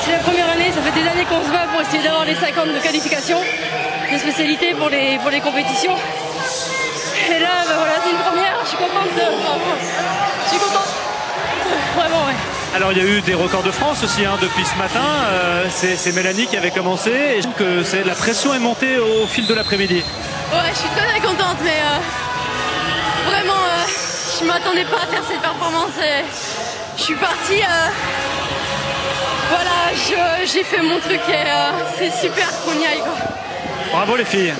C'est la première année, ça fait des années qu'on se bat pour essayer d'avoir les 50 de qualification, de spécialité pour les compétitions. Et là, ben voilà, c'est une première, je suis contente. Je suis contente. Vraiment, ouais. Alors il y a eu des records de France aussi depuis ce matin. C'est Mélanie qui avait commencé et je trouve que la pression est montée au fil de l'après-midi. Ouais, je suis très contente, mais vraiment, je ne m'attendais pas à faire cette performance. Et je suis partie, voilà, j'ai fait mon truc et c'est super qu'on y aille, quoi. Bravo les filles.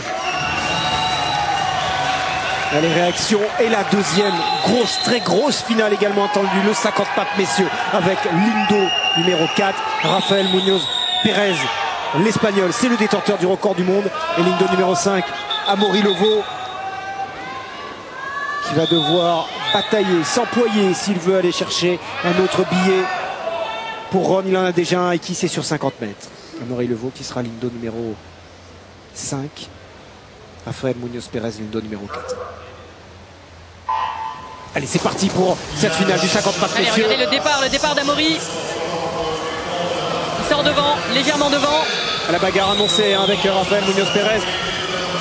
Les réactions et la deuxième grosse, très grosse finale également attendue, le 50 pattes messieurs avec Lindo numéro 4, Rafael Munoz Pérez, l'espagnol, c'est le détenteur du record du monde, et Lindo numéro 5, Amaury Levaux, qui va devoir batailler, s'employer s'il veut aller chercher un autre billet. Pour Rome, il en a déjà un et qui c'est sur 50 mètres. Amaury Levaux qui sera Lindo numéro 5, Rafael Munoz Pérez, Lindo numéro 4. Allez, c'est parti pour cette finale du 50 pattes messieurs. Regardez le départ d'Amaury. Il sort devant, légèrement devant. À la bagarre annoncée avec Rafael Munoz Pérez.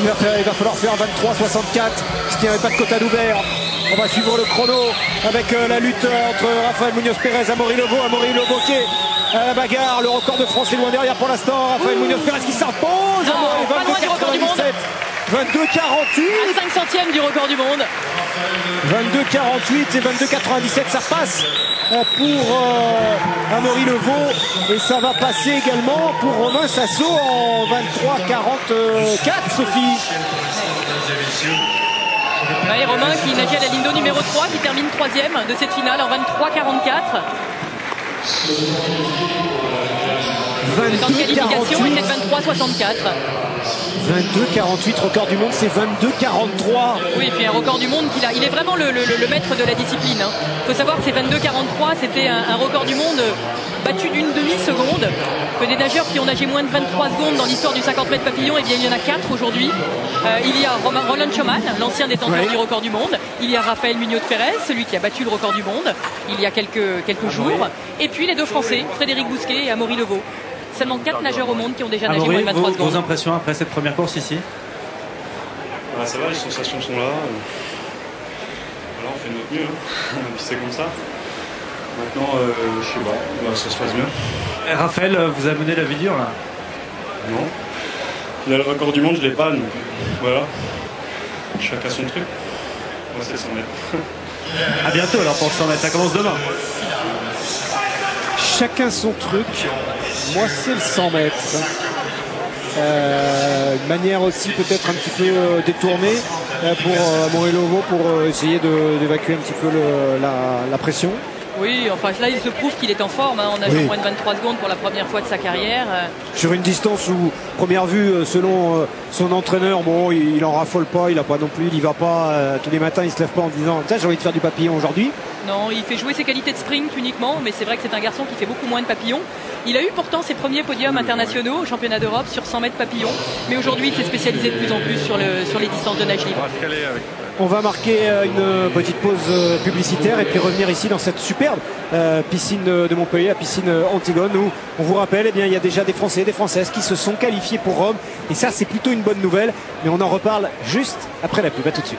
Il va falloir faire 23-64, ce qui n'avait pas de quota d'ouvert. On va suivre le chrono avec la lutte entre Rafael Munoz Pérez et Amaury Levaux. Amaury Levaux qui est à la bagarre. Le record de France est loin derrière pour l'instant. Rafael Munoz Pérez qui s'impose. 22-97. 22-48. À 5 centièmes du record du monde. 22-48 et 22-97, ça passe pour Amaury Levaux et ça va passer également pour Romain Sasso en 23-44, Sophie. Ouais, Romain qui nageait à la Lindo numéro 3, qui termine 3e de cette finale en 23-44. Le temps de qualification était de 23-64. 22-48, record du monde, c'est 22-43. Oui, et puis un record du monde il est vraiment le maître de la discipline. Il faut savoir que ces 22-43, c'était un record du monde battu d'une demi-seconde. Que des nageurs qui ont nagé moins de 23 secondes dans l'histoire du 50 mètres papillon, et bien il y en a 4 aujourd'hui. Il y a Roland Schoeman, l'ancien détenteur du record du monde. Il y a Rafael Munoz Pérez, celui qui a battu le record du monde il y a quelques jours. Et puis les deux Français, Frédéric Bousquet et Amaury Levaux. Seulement 4 nageurs au monde qui ont déjà nagé moins de 23 secondes. Vos impressions après cette première course ici? Ça va, les sensations sont là. Voilà, on fait de notre mieux, hein. Puis c'est comme ça. Maintenant, je sais pas, ça se passe bien. Raphaël, vous avez mené la vie dure là? Non. Là, le record du monde, je l'ai pas, donc voilà. Chacun son truc. Moi, c'est 100 mètres. À bientôt alors pour le 100 mètres, ça commence demain. Chacun son truc. Moi, c'est le 100 mètres. Une manière aussi peut-être un petit peu détournée pour Amaury Levaux pour essayer d'évacuer un petit peu la pression. Oui, enfin là il se prouve qu'il est en forme, hein, en nageant moins de 23 secondes pour la première fois de sa carrière. Sur une distance où, première vue, selon son entraîneur, bon, il en raffole pas, il y va pas tous les matins, il se lève pas en disant tiens, j'ai envie de faire du papillon aujourd'hui. Non, il fait jouer ses qualités de sprint uniquement, mais c'est vrai que c'est un garçon qui fait beaucoup moins de papillons. Il a eu pourtant ses premiers podiums internationaux au championnat d'Europe sur 100 mètres papillons, mais aujourd'hui il s'est spécialisé de plus en plus sur les distances de nage libre. On va marquer une petite pause publicitaire et puis revenir ici dans cette superbe piscine de Montpellier, la piscine Antigone, où on vous rappelle, il y a déjà des Français et des Françaises qui se sont qualifiés pour Rome, et ça c'est plutôt une bonne nouvelle, mais on en reparle juste après la pub. À tout de suite.